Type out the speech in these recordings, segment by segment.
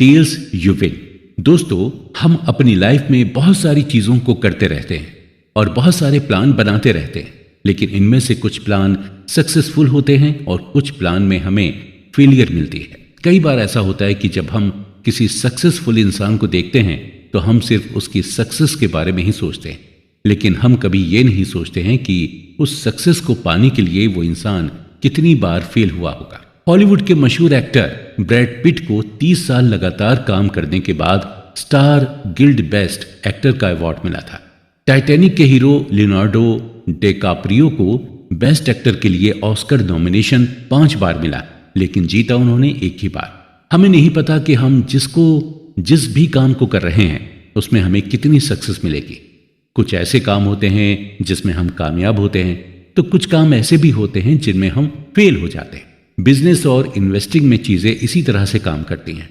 Tells you win. दोस्तों, हम अपनी लाइफ में बहुत सारी चीजों को करते रहते हैं और बहुत सारे प्लान बनाते रहते हैं, लेकिन इनमें से कुछ प्लान सक्सेसफुल होते हैं और कुछ प्लान में हमें फेलियर मिलती है। कई बार ऐसा होता है कि जब हम किसी सक्सेसफुल इंसान को देखते हैं तो हम सिर्फ उसकी सक्सेस के बारे में ही सोचते हैं, लेकिन हम कभी ये नहीं सोचते हैं कि उस सक्सेस को पाने के लिए वो इंसान कितनी बार फेल हुआ होगा। हॉलीवुड के मशहूर एक्टर ब्रैड पिट को 30 साल लगातार काम करने के बाद स्टार गिल्ड बेस्ट एक्टर का अवार्ड मिला था। टाइटैनिक के हीरो लियोनार्डो डिकैप्रियो को बेस्ट एक्टर के लिए ऑस्कर नॉमिनेशन 5 बार मिला, लेकिन जीता उन्होंने एक ही बार। हमें नहीं पता कि हम जिस भी काम को कर रहे हैं उसमें हमें कितनी सक्सेस मिलेगी। कुछ ऐसे काम होते हैं जिसमें हम कामयाब होते हैं, तो कुछ काम ऐसे भी होते हैं जिनमें हम फेल हो जाते हैं। बिजनेस और इन्वेस्टिंग में चीजें इसी तरह से काम करती हैं।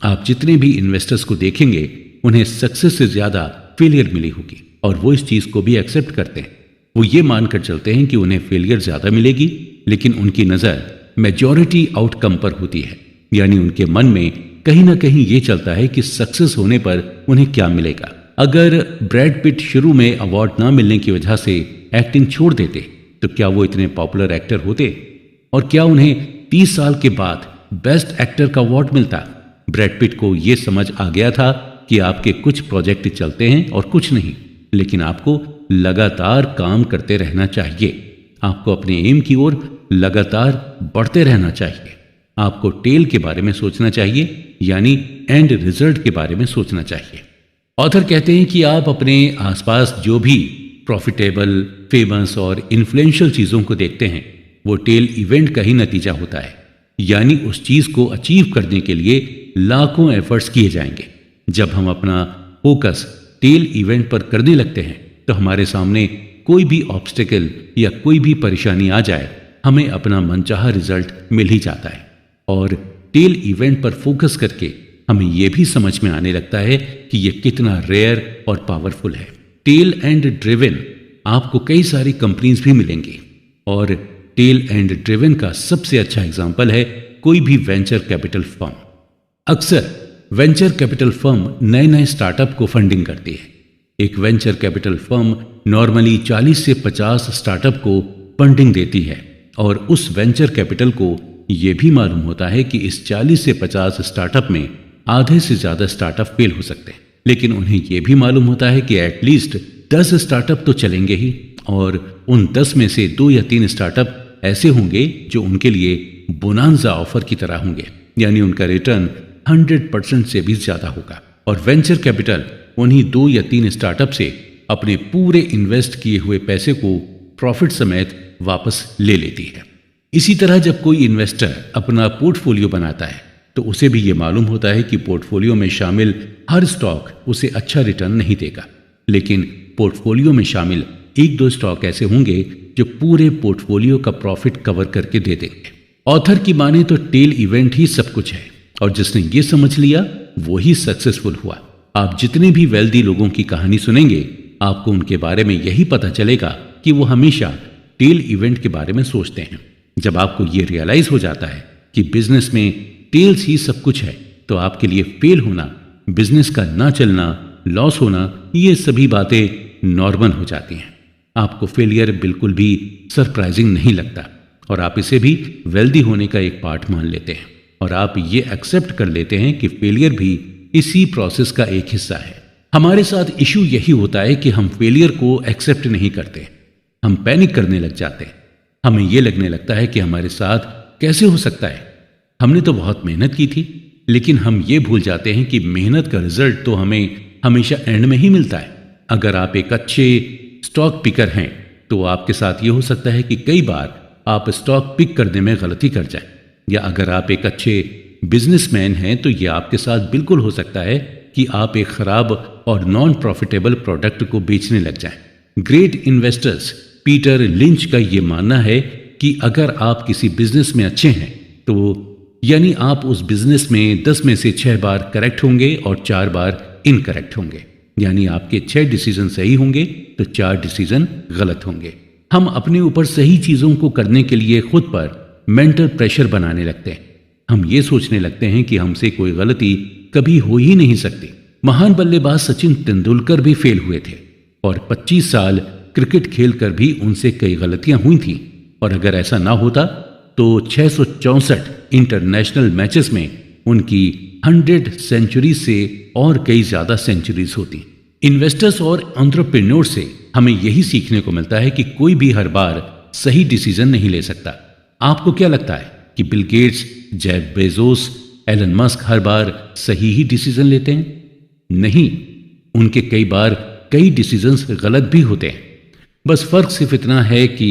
आप जितने भी इन्वेस्टर्स को देखेंगे उन्हें सक्सेस से ज्यादा फेलियर मिली होगी और वो इस चीज को भी एक्सेप्ट करते हैं। वो ये मानकर चलते हैं कि उन्हें फेलियर ज्यादा मिलेगी, लेकिन उनकी नजर मेजॉरिटी आउटकम पर होती है, यानी उनके मन में कहीं ना कहीं ये चलता है कि सक्सेस होने पर उन्हें क्या मिलेगा। अगर ब्रैड पिट शुरू में अवार्ड ना मिलने की वजह से एक्टिंग छोड़ देते तो क्या वो इतने पॉपुलर एक्टर होते, और क्या उन्हें 30 साल के बाद बेस्ट एक्टर का अवार्ड मिलता। ब्रैड पिट को यह समझ आ गया था कि आपके कुछ प्रोजेक्ट चलते हैं और कुछ नहीं, लेकिन आपको लगातार काम करते रहना चाहिए। आपको अपने एम की ओर लगातार बढ़ते रहना चाहिए। आपको टेल के बारे में सोचना चाहिए, यानी एंड रिजल्ट के बारे में सोचना चाहिए। ऑथर कहते हैं कि आप अपने आसपास जो भी प्रॉफिटेबल, फेमस और इन्फ्लुएंशियल चीजों को देखते हैं वो टेल इवेंट का ही नतीजा होता है, यानी उस चीज को अचीव करने के लिए लाखों एफर्ट्स किए जाएंगे। जब हम अपना फोकस टेल इवेंट पर करने लगते हैं तो हमारे सामने कोई भी ऑब्स्टिकल या कोई भी परेशानी आ जाए, हमें अपना मनचाहा रिजल्ट मिल ही जाता है। और टेल इवेंट पर फोकस करके हमें यह भी समझ में आने लगता है कि यह कितना रेयर और पावरफुल है। टेल एंड ड्रिवन आपको कई सारी कंपनीज भी मिलेंगी, और टेल एंड ड्रिवन का सबसे अच्छा एग्जाम्पल है कोई भी वेंचर कैपिटल फर्म। अक्सर वेंचर कैपिटल फर्म नए नए स्टार्टअप को फंडिंग करती है। एक वेंचर कैपिटल फर्म नॉर्मली 40 से 50 स्टार्टअप को फंडिंग देती है, और उस वेंचर कैपिटल को यह भी मालूम होता है कि इस 40 से 50 स्टार्टअप में आधे से ज्यादा स्टार्टअप फेल हो सकते हैं, लेकिन उन्हें यह भी मालूम होता है कि एटलीस्ट 10 स्टार्टअप तो चलेंगे ही, और उन 10 में से 2 या 3 स्टार्टअप ऐसे होंगे जो उनके लिए बोनांजा ऑफर की तरह होंगे, यानी उनका रिटर्न 100% से भी ज्यादा होगा। और वेंचर कैपिटल उन्हीं 2 या 3 स्टार्टअप से अपने पूरे इन्वेस्ट किए हुए पैसे को प्रॉफिट समेत वापस ले लेती है। इसी तरह जब कोई इन्वेस्टर अपना पोर्टफोलियो बनाता है तो उसे भी ये मालूम होता है कि पोर्टफोलियो में शामिल हर स्टॉक उसे अच्छा रिटर्न नहीं देगा, लेकिन पोर्टफोलियो में शामिल 1-2 स्टॉक ऐसे होंगे जो पूरे पोर्टफोलियो का प्रॉफिट कवर करके दे देंगे। ऑथर की माने तो टेल इवेंट ही सब कुछ है, और जिसने ये समझ लिया वो ही सक्सेसफुल हुआ। आप जितने भी वेल्दी लोगों की कहानी सुनेंगे, आपको उनके बारे में यही पता चलेगा कि वो हमेशा टेल इवेंट के बारे में सोचते हैं। जब आपको ये रियलाइज हो जाता है कि बिजनेस में टेल्स ही सब कुछ है, तो आपके लिए फेल होना, बिजनेस का ना चलना, लॉस होना, ये सभी बातें नॉर्मल हो जाती हैं। आपको फेलियर बिल्कुल भी सरप्राइजिंग नहीं लगता, और आप इसे भी वेल्दी होने का एक पार्ट मान लेते हैं, और आप ये एक्सेप्ट कर लेते हैं कि फेलियर भी इसी प्रोसेस का एक हिस्सा है। हमारे साथ इशू यही होता है कि हम फेलियर को एक्सेप्ट नहीं करते, हम पैनिक करने लग जाते हैं। हमें यह लगने लगता है कि हमारे साथ कैसे हो सकता है, हमने तो बहुत मेहनत की थी, लेकिन हम ये भूल जाते हैं कि मेहनत का रिजल्ट तो हमें हमेशा एंड में ही मिलता है। अगर आप एक अच्छे स्टॉक पिकर हैं तो आपके साथ ये हो सकता है कि कई बार आप स्टॉक पिक करने में गलती कर जाएं, या अगर आप एक अच्छे बिजनेसमैन हैं तो यह आपके साथ बिल्कुल हो सकता है कि आप एक खराब और नॉन प्रॉफिटेबल प्रोडक्ट को बेचने लग जाएं। ग्रेट इन्वेस्टर्स पीटर लिंच का यह मानना है कि अगर आप किसी बिजनेस में अच्छे हैं तो यानी आप उस बिजनेस में 10 में से 6 बार करेक्ट होंगे और 4 बार इनकरेक्ट होंगे, यानी आपके 6 डिसीजन सही होंगे तो 4 डिसीजन गलत होंगे। हम अपने ऊपर सही चीजों को करने के लिए खुद पर मेंटल प्रेशर बनाने लगते हैं। हम ये सोचने लगते हैं कि हमसे कोई गलती कभी हो ही नहीं सकती। महान बल्लेबाज सचिन तेंदुलकर भी फेल हुए थे और 25 साल क्रिकेट खेलकर भी उनसे कई गलतियां हुई थीं। और अगर ऐसा ना होता तो 664 इंटरनेशनल मैचेस में उनकी 100 सेंचुरी से और कई ज्यादा सेंचुरीज होती। इन्वेस्टर्स और एंटरप्रेन्योर से हमें यही सीखने को मिलता है कि कोई भी हर बार सही डिसीजन नहीं ले सकता। आपको क्या लगता है कि Bill Gates, Jeff Bezos, Elon Musk हर बार सही ही डिसीजन लेते हैं? नहीं, उनके कई बार कई डिसीजंस गलत भी होते हैं। बस फर्क सिर्फ इतना है कि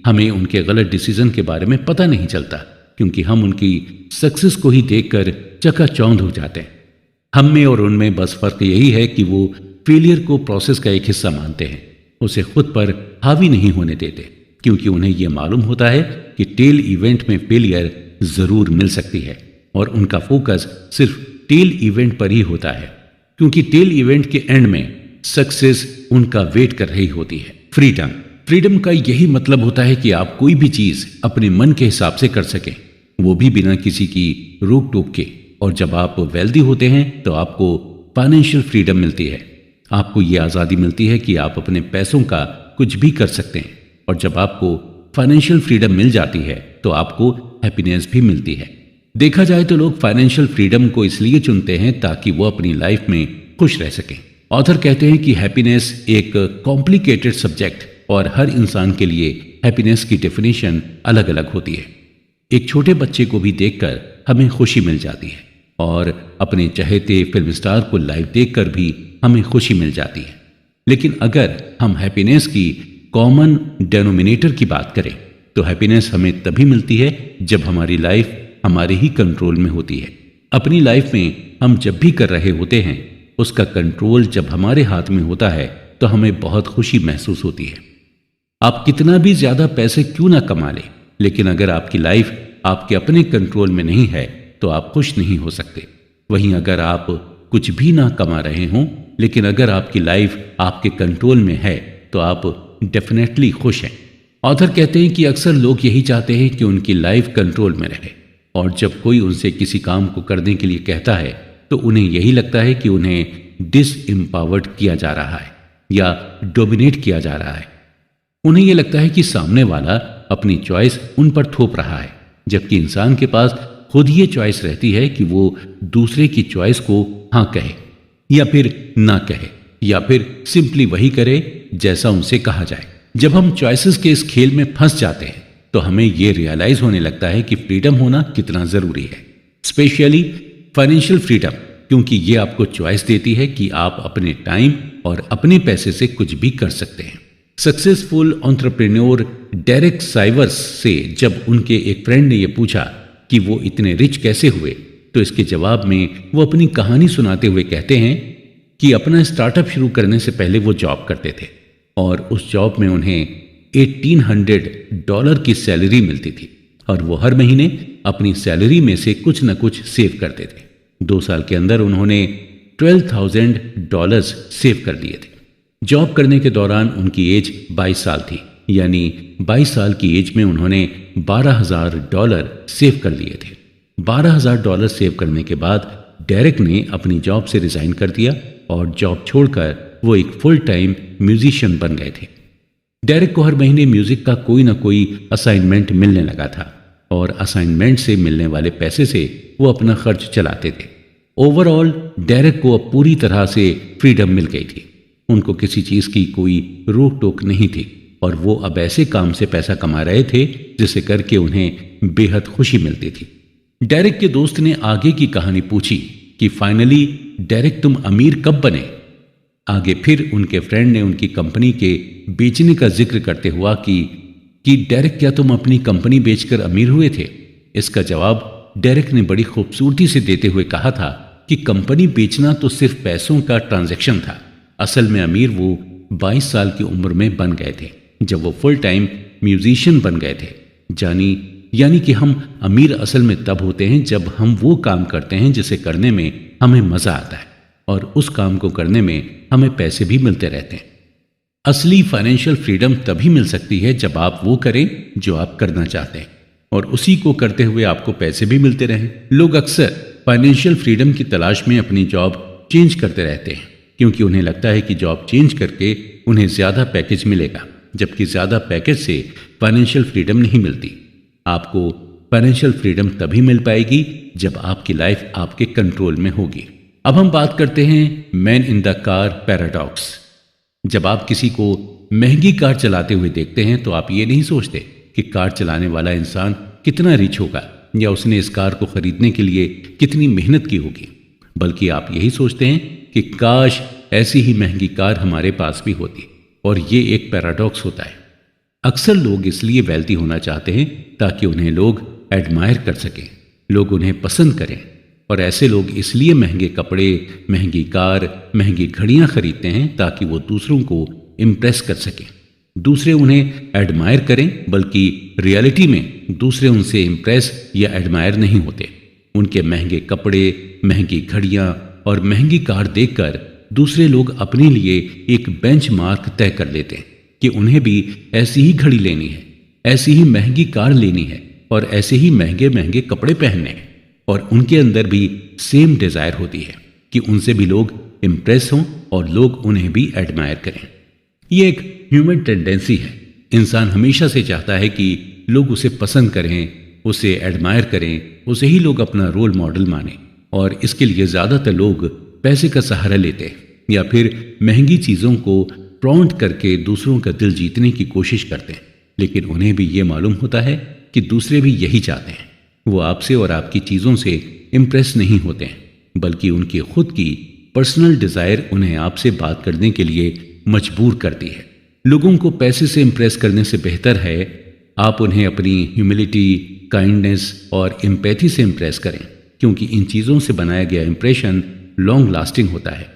हमें उनके गलत डिसीजन के बारे में पता नहीं चलता, क्योंकि हम उनकी सक्सेस को ही देखकर चकाचौंध हो जाते हैं। हम में और उनमें बस फर्क यही है कि वो फेलियर को प्रोसेस का एक हिस्सा मानते हैं, उसे खुद पर हावी नहीं होने देते, क्योंकि उन्हें यह मालूम होता है कि टेल इवेंट में फेलियर जरूर मिल सकती है और उनका फोकस सिर्फ टेल इवेंट पर ही होता है, क्योंकि टेल इवेंट के एंड में सक्सेस उनका वेट कर रही होती है। फ्रीडम का यही मतलब होता है कि आप कोई भी चीज अपने मन के हिसाब से कर सकें, वो भी बिना किसी की रोक टोक के। और जब आप वेल्दी होते हैं तो आपको फाइनेंशियल फ्रीडम मिलती है। आपको ये आज़ादी मिलती है कि आप अपने पैसों का कुछ भी कर सकते हैं। और जब आपको फाइनेंशियल फ्रीडम मिल जाती है तो आपको हैप्पीनेस भी मिलती है। देखा जाए तो लोग फाइनेंशियल फ्रीडम को इसलिए चुनते हैं ताकि वो अपनी लाइफ में खुश रह सकें। ऑथर कहते हैं कि हैप्पीनेस एक कॉम्प्लिकेटेड सब्जेक्ट और हर इंसान के लिए हैप्पीनेस की डेफिनेशन अलग अलग होती है। एक छोटे बच्चे को भी देखकर हमें खुशी मिल जाती है और अपने चहेते फिल्म स्टार को लाइव देखकर भी हमें खुशी मिल जाती है। लेकिन अगर हम हैप्पीनेस की कॉमन डेनोमिनेटर की बात करें तो हैप्पीनेस हमें तभी मिलती है जब हमारी लाइफ हमारे ही कंट्रोल में होती है। अपनी लाइफ में हम जब भी कर रहे होते हैं उसका कंट्रोल जब हमारे हाथ में होता है तो हमें बहुत खुशी महसूस होती है। आप कितना भी ज्यादा पैसे क्यों ना कमा लें, लेकिन अगर आपकी लाइफ आपके अपने कंट्रोल में नहीं है तो आप खुश नहीं हो सकते। वहीं अगर आप कुछ भी ना कमा रहे हों लेकिन अगर आपकी लाइफ आपके कंट्रोल में है तो आप डेफिनेटली खुश हैं। ऑथर कहते हैं कि अक्सर लोग यही चाहते हैं कि उनकी लाइफ कंट्रोल में रहे, और जब कोई उनसे किसी काम को करने के लिए कहता है तो उन्हें यही लगता है कि उन्हें डिसएम्पावर्ड किया जा रहा है या डोमिनेट किया जा रहा है। उन्हें यह लगता है कि सामने वाला अपनी चॉइस उन पर थोप रहा है, जबकि इंसान के पास खुद ये चॉइस रहती है कि वो दूसरे की चॉइस को हाँ कहे या फिर ना कहे, या फिर सिंपली वही करे जैसा उनसे कहा जाए। जब हम चॉइसेस के इस खेल में फंस जाते हैं तो हमें यह रियलाइज होने लगता है कि फ्रीडम होना कितना जरूरी है, स्पेशली फाइनेंशियल फ्रीडम, क्योंकि ये आपको चॉइस देती है कि आप अपने टाइम और अपने पैसे से कुछ भी कर सकते हैं। सक्सेसफुल एंटरप्रेन्योर डेरेक साइवर्स से जब उनके एक फ्रेंड ने यह पूछा कि वो इतने रिच कैसे हुए तो इसके जवाब में वो अपनी कहानी सुनाते हुए कहते हैं कि अपना स्टार्टअप शुरू करने से पहले वो जॉब करते थे और उस जॉब में उन्हें $1800 की सैलरी मिलती थी और वो हर महीने अपनी सैलरी में से कुछ न कुछ सेव करते थे। 2 साल के अंदर उन्होंने $12,000 सेव कर दिए थे। जॉब करने के दौरान उनकी एज 22 साल थी, यानी 22 साल की एज में उन्होंने $12,000 सेव कर लिए थे। $12,000 सेव करने के बाद डेरेक ने अपनी जॉब से रिजाइन कर दिया और जॉब छोड़कर वो एक फुल टाइम म्यूजिशियन बन गए थे। डेरेक को हर महीने म्यूजिक का कोई ना कोई असाइनमेंट मिलने लगा था और असाइनमेंट से मिलने वाले पैसे से वो अपना खर्च चलाते थे। ओवरऑल डेरेक को अब पूरी तरह से फ्रीडम मिल गई थी। उनको किसी चीज की कोई रोक टोक नहीं थी और वो अब ऐसे काम से पैसा कमा रहे थे जिसे करके उन्हें बेहद खुशी मिलती थी। डेरेक के दोस्त ने आगे की कहानी पूछी कि फाइनली डेरेक तुम अमीर कब बने। आगे फिर उनके फ्रेंड ने उनकी कंपनी के बेचने का जिक्र करते हुआ कि डेरेक क्या तुम अपनी कंपनी बेचकर अमीर हुए थे। इसका जवाब डेरेक ने बड़ी खूबसूरती से देते हुए कहा था कि कंपनी बेचना तो सिर्फ पैसों का ट्रांजैक्शन था, असल में अमीर वो 22 साल की उम्र में बन गए थे जब वो फुल टाइम म्यूजिशियन बन गए थे। यानी कि हम अमीर असल में तब होते हैं जब हम वो काम करते हैं जिसे करने में हमें मजा आता है और उस काम को करने में हमें पैसे भी मिलते रहते हैं। असली फाइनेंशियल फ्रीडम तभी मिल सकती है जब आप वो करें जो आप करना चाहते हैं और उसी को करते हुए आपको पैसे भी मिलते रहें। लोग अक्सर फाइनेंशियल फ्रीडम की तलाश में अपनी जॉब चेंज करते रहते हैं, क्योंकि उन्हें लगता है कि जॉब चेंज करके उन्हें ज्यादा पैकेज मिलेगा, जबकि ज्यादा पैकेज से फाइनेंशियल फ्रीडम नहीं मिलती। आपको फाइनेंशियल फ्रीडम तभी मिल पाएगी जब आपकी लाइफ आपके कंट्रोल में होगी। अब हम बात करते हैं man in the car paradox. जब आप किसी को महंगी कार चलाते हुए देखते हैं तो आप ये नहीं सोचते कि कार चलाने वाला इंसान कितना रिच होगा या उसने इस कार को खरीदने के लिए कितनी मेहनत की होगी, बल्कि आप यही सोचते हैं कि काश ऐसी ही महंगी कार हमारे पास भी होती। और ये एक पैराडॉक्स होता है। अक्सर लोग इसलिए वेल्दी होना चाहते हैं ताकि उन्हें लोग एडमायर कर सकें, लोग उन्हें पसंद करें। और ऐसे लोग इसलिए महंगे कपड़े, महंगी कार, महंगी घड़ियां खरीदते हैं ताकि वो दूसरों को इम्प्रेस कर सकें, दूसरे उन्हें एडमायर करें। बल्कि रियलिटी में दूसरे उनसे इम्प्रेस या एडमायर नहीं होते। उनके महंगे कपड़े, महंगी घड़ियां और महंगी कार देखकर दूसरे लोग अपने लिए एक बेंचमार्क तय कर लेते हैं कि उन्हें भी ऐसी ही घड़ी लेनी है, ऐसी ही महंगी कार लेनी है और ऐसे ही महंगे महंगे कपड़े पहनने हैं। और उनके अंदर भी सेम डिजायर होती है कि उनसे भी लोग इम्प्रेस हों और लोग उन्हें भी एडमायर करें। ये एक ह्यूमन टेंडेंसी है। इंसान हमेशा से चाहता है कि लोग उसे पसंद करें, उसे एडमायर करें, उसे ही लोग अपना रोल मॉडल माने। और इसके लिए ज्यादातर लोग पैसे का सहारा लेते हैं या फिर महंगी चीजों को प्रॉन्ट करके दूसरों का दिल जीतने की कोशिश करते हैं। लेकिन उन्हें भी ये मालूम होता है कि दूसरे भी यही चाहते हैं। वो आपसे और आपकी चीजों से इम्प्रेस नहीं होते हैं, बल्कि उनकी खुद की पर्सनल डिजायर उन्हें आपसे बात करने के लिए मजबूर करती है। लोगों को पैसे से इम्प्रेस करने से बेहतर है आप उन्हें अपनी ह्यूमिलिटी, काइंडनेस और एम्पैथी से इम्प्रेस करें, क्योंकि इन चीजों से बनाया गया इंप्रेशन लॉन्ग लास्टिंग होता है।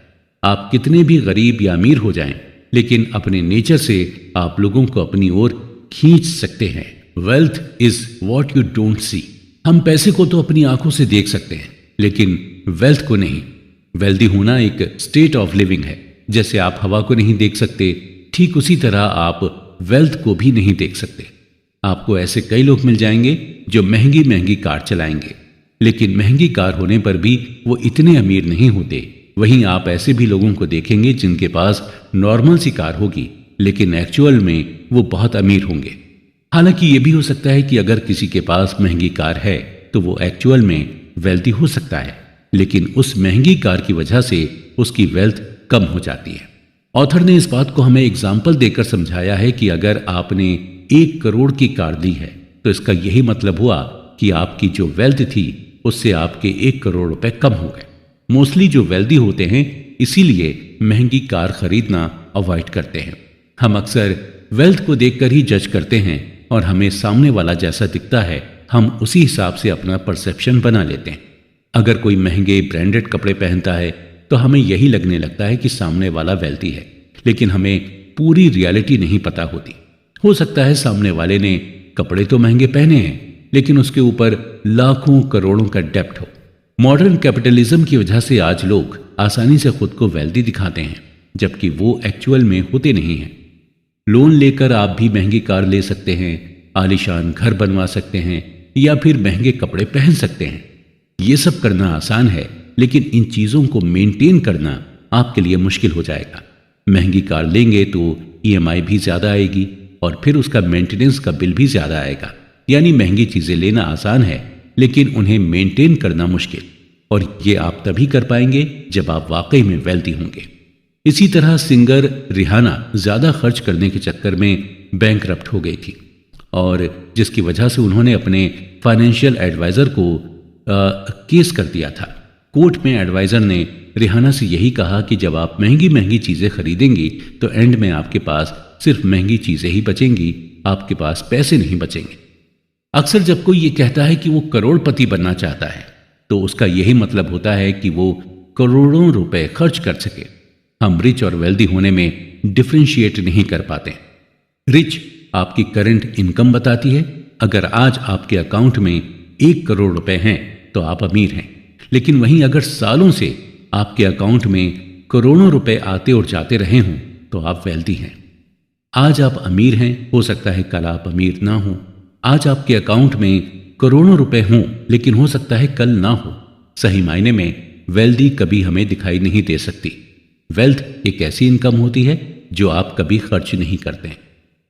आप कितने भी गरीब या अमीर हो जाएं, लेकिन अपने नेचर से आप लोगों को अपनी ओर खींच सकते हैं। Wealth is what you don't see. हम पैसे को तो अपनी आंखों से देख सकते हैं, लेकिन वेल्थ को नहीं। वेल्दी होना एक स्टेट ऑफ लिविंग है। जैसे आप हवा को नहीं देख सकते, ठीक उसी तरह आप वेल्थ को भी नहीं देख सकते। आपको ऐसे कई लोग मिल जाएंगे जो महंगी महंगी कार चलाएंगे, लेकिन महंगी कार होने पर भी वो इतने अमीर नहीं होते। वहीं आप ऐसे भी लोगों को देखेंगे जिनके पास नॉर्मल सी कार होगी, लेकिन एक्चुअल में वो बहुत अमीर होंगे। हालांकि ये भी हो सकता है कि अगर किसी के पास महंगी कार है तो वो एक्चुअल में वेल्दी हो सकता है, लेकिन उस महंगी कार की वजह से उसकी वेल्थ कम हो जाती है। ऑथर ने इस बात को हमें एग्जाम्पल देकर समझाया है कि अगर आपने 1 करोड़ की कार ली है तो इसका यही मतलब हुआ कि आपकी जो वेल्थ थी उससे आपके 1 करोड़ रुपए कम हो गए। मोस्टली जो वेल्दी होते हैं इसीलिए महंगी कार खरीदना अवॉइड करते हैं। हम अक्सर वेल्थ को देखकर ही जज करते हैं और हमें सामने वाला जैसा दिखता है हम उसी हिसाब से अपना परसेप्शन बना लेते हैं। अगर कोई महंगे ब्रांडेड कपड़े पहनता है तो हमें यही लगने लगता है कि सामने वाला वेल्दी है, लेकिन हमें पूरी रियलिटी नहीं पता होती। हो सकता है सामने वाले ने कपड़े तो महंगे पहने हैं, लेकिन उसके ऊपर लाखों करोड़ों का डेब्ट हो। मॉडर्न कैपिटलिज्म की वजह से आज लोग आसानी से खुद को वेल्दी दिखाते हैं, जबकि वो एक्चुअल में होते नहीं हैं। लोन लेकर आप भी महंगी कार ले सकते हैं, आलीशान घर बनवा सकते हैं या फिर महंगे कपड़े पहन सकते हैं। ये सब करना आसान है, लेकिन इन चीजों को मेंटेन करना आपके लिए मुश्किल हो जाएगा। महंगी कार लेंगे तो ईएमआई भी ज्यादा आएगी और फिर उसका मेंटेनेंस का बिल भी ज्यादा आएगा। यानी महंगी चीजें लेना आसान है, लेकिन उन्हें मेंटेन करना मुश्किल। और ये आप तभी कर पाएंगे जब आप वाकई में वेल्दी होंगे। इसी तरह सिंगर रिहाना ज्यादा खर्च करने के चक्कर में बैंकरप्ट हो गई थी, और जिसकी वजह से उन्होंने अपने फाइनेंशियल एडवाइजर को केस कर दिया था। कोर्ट में एडवाइजर ने रिहाना से यही कहा कि जब आप महंगी महंगी चीजें खरीदेंगी तो एंड में आपके पास सिर्फ महंगी चीजें ही बचेंगी, आपके पास पैसे नहीं बचेंगे। अक्सर जब कोई ये कहता है कि वो करोड़पति बनना चाहता है तो उसका यही मतलब होता है कि वो करोड़ों रुपए खर्च कर सके। हम रिच और वेल्दी होने में डिफरेंशिएट नहीं कर पाते। रिच आपकी करंट इनकम बताती है। अगर आज आपके अकाउंट में 1 करोड़ रुपए हैं तो आप अमीर हैं, लेकिन वहीं अगर सालों से आपके अकाउंट में करोड़ों रुपए आते और जाते रहे हों तो आप वेल्दी हैं। आज आप अमीर हैं, हो सकता है कल आप अमीर ना हो। आज आपके अकाउंट में करोड़ों रुपए हों, लेकिन हो सकता है कल ना हो। सही मायने में वेल्दी कभी हमें दिखाई नहीं दे सकती। वेल्थ एक ऐसी इनकम होती है जो आप कभी खर्च नहीं करते।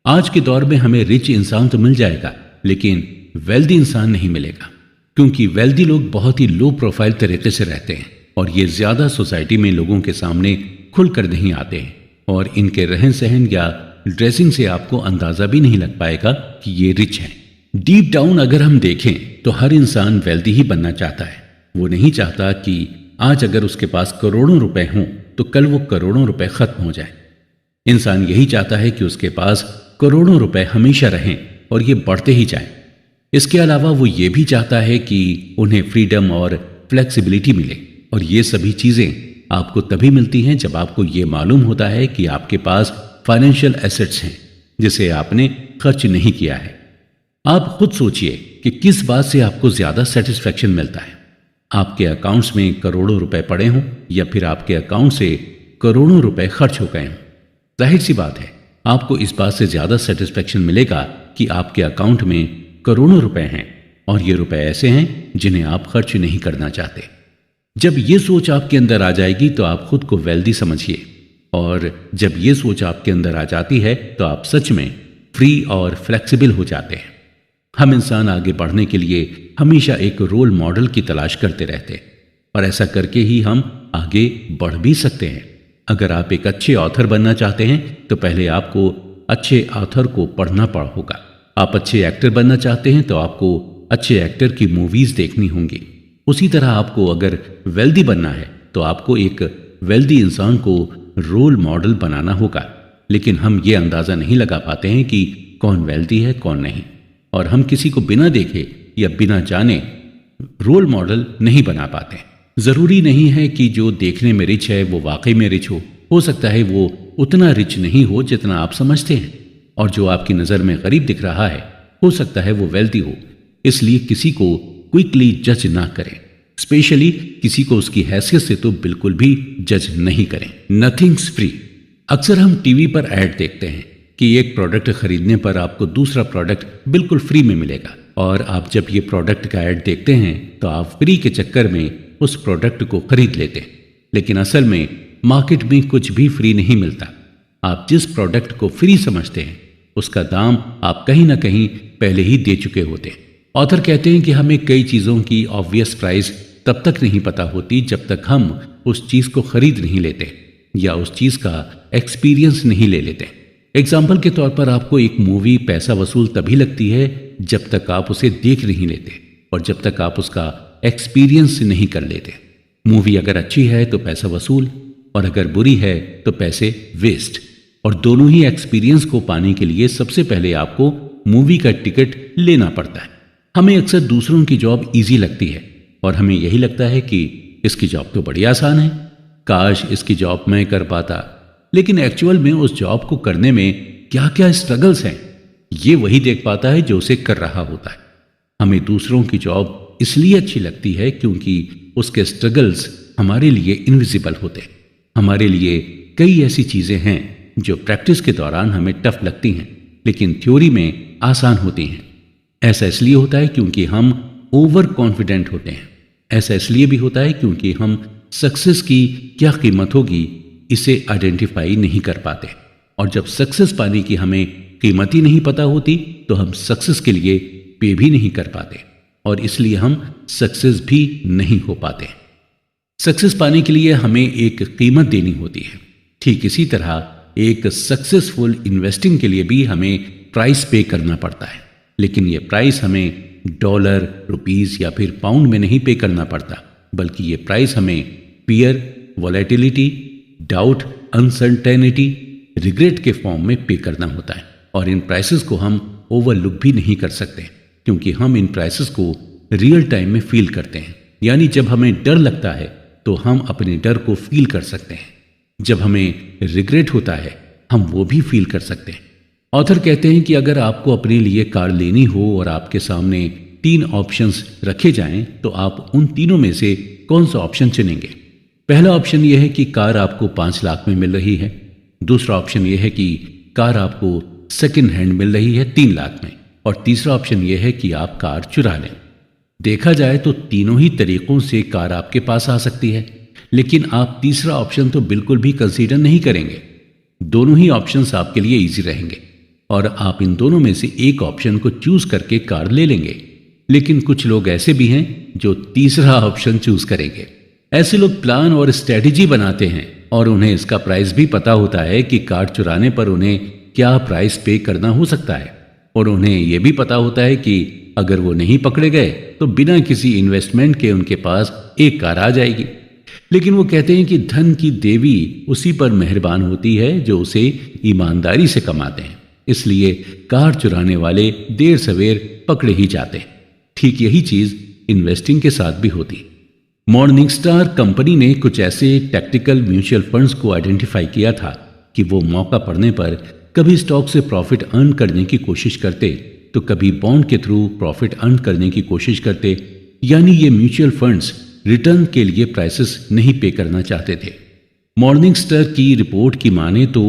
आज के दौर में हमें रिच इंसान तो मिल जाएगा, लेकिन वेल्दी इंसान नहीं मिलेगा, क्योंकि वेल्दी लोग बहुत ही लो प्रोफाइल तरीके से रहते हैं और ये ज्यादा सोसाइटी में लोगों के सामने खुलकर नहीं आते हैं, और इनके रहन सहन या ड्रेसिंग से आपको अंदाजा भी नहीं लग पाएगा कि ये रिच हैं। डीप डाउन अगर हम देखें तो हर इंसान वेल्दी ही बनना चाहता है। वो नहीं चाहता कि आज अगर उसके पास करोड़ों रुपए हों तो कल वो करोड़ों रुपए खत्म हो जाए। इंसान यही चाहता है कि उसके पास करोड़ों रुपए हमेशा रहें और ये बढ़ते ही जाएं। इसके अलावा वो ये भी चाहता है कि उन्हें फ्रीडम और फ्लेक्सिबिलिटी मिले, और ये सभी चीजें आपको तभी मिलती हैं जब आपको ये मालूम होता है कि आपके पास फाइनेंशियल एसेट्स हैं जिसे आपने खर्च नहीं किया है। आप खुद सोचिए कि किस बात से आपको ज्यादा सेटिस्फैक्शन मिलता है, आपके अकाउंट्स में करोड़ों रुपए पड़े हों या फिर आपके अकाउंट से करोड़ों रुपए खर्च हो गए हों। जाहिर सी बात है आपको इस बात से ज्यादा सेटिस्फैक्शन मिलेगा कि आपके अकाउंट में करोड़ों रुपए हैं और ये रुपए ऐसे हैं जिन्हें आप खर्च नहीं करना चाहते। जब ये सोच आपके अंदर आ जाएगी तो आप खुद को वेल्दी समझिए, और जब ये सोच आपके अंदर आ जाती है तो आप सच में फ्री और फ्लेक्सिबल हो जाते हैं। हम इंसान आगे बढ़ने के लिए हमेशा एक रोल मॉडल की तलाश करते रहते हैं, और ऐसा करके ही हम आगे बढ़ भी सकते हैं। अगर आप एक अच्छे ऑथर बनना चाहते हैं तो पहले आपको अच्छे ऑथर को पढ़ना होगा। आप अच्छे एक्टर बनना चाहते हैं तो आपको अच्छे एक्टर की मूवीज देखनी होंगी। उसी तरह आपको अगर वेल्दी बनना है तो आपको एक वेल्दी इंसान को रोल मॉडल बनाना होगा। लेकिन हम ये अंदाजा नहीं लगा पाते हैं कि कौन वेल्दी है कौन नहीं, और हम किसी को बिना देखे या बिना जाने रोल मॉडल नहीं बना पाते। जरूरी नहीं है कि जो देखने में रिच है वो वाकई में रिच हो सकता है वो उतना रिच नहीं हो जितना आप समझते हैं, और जो आपकी नजर में गरीब दिख रहा है हो सकता है वो वेल्दी हो। इसलिए किसी को क्विकली जज ना करें, स्पेशली किसी को उसकी हैसियत से तो बिल्कुल भी जज नहीं करें। Nothings free. अक्सर हम टीवी पर ऐड देखते हैं कि एक प्रोडक्ट खरीदने पर आपको दूसरा प्रोडक्ट बिल्कुल फ्री में मिलेगा, और आप जब ये प्रोडक्ट का ऐड देखते हैं तो आप फ्री के चक्कर में उस प्रोडक्ट को खरीद लेते हैं। लेकिन असल में मार्केट में कुछ भी फ्री नहीं मिलता। आप जिस प्रोडक्ट को फ्री समझते हैं उसका दाम आप कहीं ना कहीं पहले ही दे चुके होते हैं। ऑथर कहते हैं कि हमें कई चीजों की ऑब्वियस प्राइस तब तक नहीं पता होती जब तक हम उस चीज को खरीद नहीं लेते या उस चीज का एक्सपीरियंस नहीं ले लेते। एग्जाम्पल के तौर पर आपको एक मूवी पैसा वसूल तभी लगती है जब तक आप उसे देख नहीं लेते और जब तक आप उसका एक्सपीरियंस नहीं कर लेते। मूवी अगर अच्छी है तो पैसा वसूल, और अगर बुरी है तो पैसे वेस्ट। और दोनों ही एक्सपीरियंस को पाने के लिए सबसे पहले आपको मूवी का टिकट लेना पड़ता है। हमें अक्सर दूसरों की जॉब इजी लगती है और हमें यही लगता है कि इसकी जॉब तो बड़ी आसान है, काश इसकी जॉब मैं कर पाता। लेकिन एक्चुअल में उस जॉब को करने में क्या क्या स्ट्रगल्स हैं ये वही देख पाता है जो उसे कर रहा होता है। हमें दूसरों की जॉब इसलिए अच्छी लगती है क्योंकि उसके स्ट्रगल्स हमारे लिए इनविजिबल होते हैं। हमारे लिए कई ऐसी चीजें हैं जो प्रैक्टिस के दौरान हमें टफ लगती हैं लेकिन थ्योरी में आसान होती हैं। ऐसा इसलिए होता है क्योंकि हम ओवर कॉन्फिडेंट होते हैं। ऐसा इसलिए भी होता है क्योंकि हम सक्सेस की क्या कीमत होगी इसे आइडेंटिफाई नहीं कर पाते, और जब सक्सेस पाने की हमें कीमत ही नहीं पता होती तो हम सक्सेस के लिए पे भी नहीं कर पाते और इसलिए हम सक्सेस भी नहीं हो पाते। सक्सेस पाने के लिए हमें एक कीमत देनी होती है। ठीक इसी तरह एक सक्सेसफुल इन्वेस्टिंग के लिए भी हमें प्राइस पे करना पड़ता है, लेकिन ये प्राइस हमें डॉलर, रुपीस या फिर पाउंड में नहीं पे करना पड़ता, बल्कि ये प्राइस हमें fear, volatility, doubt, uncertainty, regret के फॉर्म में पे करना होता है। और इन प्राइसेस को हम ओवरलुक भी नहीं कर सकते क्योंकि हम इन प्राइसेस को रियल टाइम में फील करते हैं। यानी जब हमें डर लगता है तो हम अपने डर को फील कर सकते हैं। जब हमें रिग्रेट होता है हम वो भी फील कर सकते हैं। ऑथर कहते हैं कि अगर आपको अपने लिए कार लेनी हो और आपके सामने 3 ऑप्शंस रखे जाएं तो आप उन तीनों में से कौन सा ऑप्शन चुनेंगे? पहला ऑप्शन यह है कि कार आपको 5 लाख में मिल रही है। दूसरा ऑप्शन यह है कि कार आपको सेकंड हैंड मिल रही है 3 लाख में, और तीसरा ऑप्शन यह है कि आप कार चुरा लें। देखा जाए तो तीनों ही तरीकों से कार आपके पास आ सकती है, लेकिन आप तीसरा ऑप्शन तो बिल्कुल भी कंसीडर नहीं करेंगे। दोनों ही ऑप्शंस आपके लिए इजी रहेंगे और आप इन दोनों में से एक ऑप्शन को चूज करके कार ले लेंगे। लेकिन कुछ लोग ऐसे भी हैं जो तीसरा ऑप्शन चूज करेंगे। ऐसे लोग प्लान और स्ट्रेटेजी बनाते हैं और उन्हें इसका प्राइस भी पता होता है कि कार चुराने पर उन्हें क्या प्राइस पे करना हो सकता है, और उन्हें यह भी पता होता है कि अगर वो नहीं पकड़े गए तो बिना किसी इन्वेस्टमेंट के उनके पास एक कार आ जाएगी। लेकिन वो कहते हैं कि धन की देवी उसी पर मेहरबान होती है जो उसे ईमानदारी से कमाते हैं, इसलिए कार चुराने वाले देर सवेर पकड़े ही जाते हैं। ठीक यही चीज इन्वेस्टिंग के साथ भी होती। मॉर्निंगस्टार कंपनी ने कुछ ऐसे टैक्टिकल म्यूचुअल फंड्स को आइडेंटिफाई किया था कि वो मौका पड़ने पर कभी स्टॉक से प्रॉफिट अर्न करने की कोशिश करते तो कभी बॉन्ड के थ्रू प्रॉफिट अर्न करने की कोशिश करते। यानी ये म्यूचुअल फंड्स रिटर्न के लिए प्राइसेस नहीं पे करना चाहते थे। मॉर्निंगस्टार की रिपोर्ट की माने तो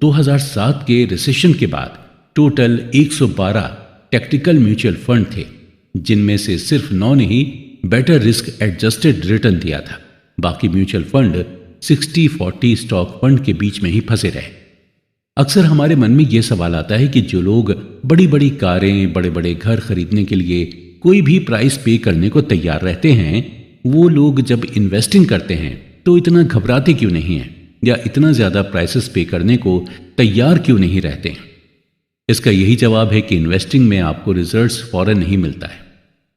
2007 के रिसेशन के बाद टोटल 112 टैक्टिकल म्यूचुअल फंड थे, जिनमें से सिर्फ 9 ने ही बेटर रिस्क एडजस्टेड रिटर्न दिया था। बाकी म्यूचुअल फंड 60-40 स्टॉक फंड के बीच में ही फंसे रहे। अक्सर हमारे मन में यह सवाल आता है कि जो लोग बड़ी बड़ी कारें, बड़े बड़े घर खरीदने के लिए कोई भी प्राइस पे करने को तैयार रहते हैं, वो लोग जब इन्वेस्टिंग करते हैं तो इतना घबराते क्यों नहीं हैं, या इतना ज्यादा प्राइसेस पे करने को तैयार क्यों नहीं रहते हैं? इसका यही जवाब है कि इन्वेस्टिंग में आपको रिजल्ट्स फौरन नहीं मिलता है,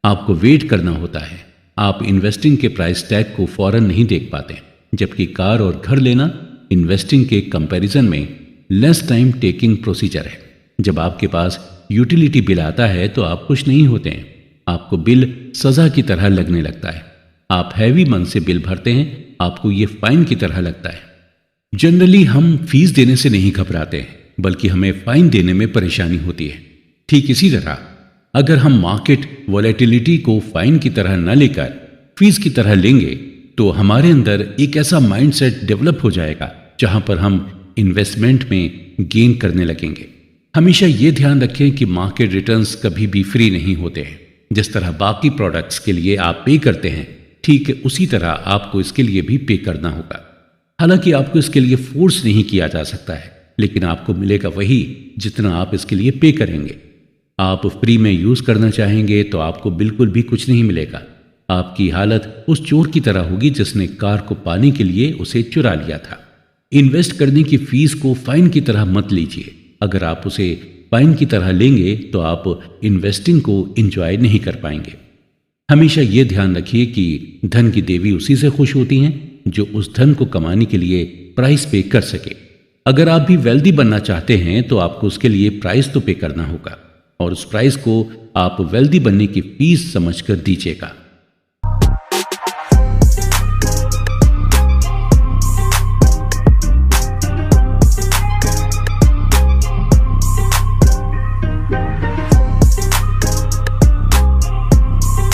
आपको वेट करना होता है। आप इन्वेस्टिंग के प्राइस टैग को फौरन नहीं देख पाते, जबकि कार और घर लेना इन्वेस्टिंग के कंपैरिजन में लेस टाइम टेकिंग प्रोसीजर है। जब आपके पास यूटिलिटी बिल आता है तो आप खुश नहीं होते हैं, आपको बिल सजा की तरह लगने लगता है। आप हैवी मन से बिल भरते हैं, आपको ये फाइन की तरह लगता है। जनरली हम फीस देने से नहीं घबराते हैं, बल्कि हमें फाइन देने में परेशानी होती है। ठीक इसी तरह अगर हम मार्केट वॉलेटिलिटी को फाइन की तरह न लेकर फीस की तरह लेंगे तो हमारे अंदर एक ऐसा माइंडसेट डेवलप हो जाएगा जहां पर हम इन्वेस्टमेंट में गेन करने लगेंगे। हमेशा ये ध्यान रखें कि मार्केट रिटर्न्स कभी भी फ्री नहीं होते हैं। जिस तरह बाकी प्रोडक्ट्स के लिए आप पे करते हैं, ठीक उसी तरह आपको इसके लिए भी पे करना होगा। हालांकि आपको इसके लिए फोर्स नहीं किया जा सकता है, लेकिन आपको मिलेगा वही जितना आप इसके लिए पे करेंगे। आप फ्री में यूज करना चाहेंगे तो आपको बिल्कुल भी कुछ नहीं मिलेगा। आपकी हालत उस चोर की तरह होगी जिसने कार को पाने के लिए उसे चुरा लिया था। इन्वेस्ट करने की फीस को फाइन की तरह मत लीजिए। अगर आप उसे फाइन की तरह लेंगे तो आप इन्वेस्टिंग को एंजॉय नहीं कर पाएंगे। हमेशा ये ध्यान रखिए कि धन की देवी उसी से खुश होती हैं जो उस धन को कमाने के लिए प्राइस पे कर सके। अगर आप भी वेल्दी बनना चाहते हैं तो आपको उसके लिए प्राइस तो पे करना होगा, और उस प्राइस को आप वेल्दी बनने की फीस समझकर दीजिएगा।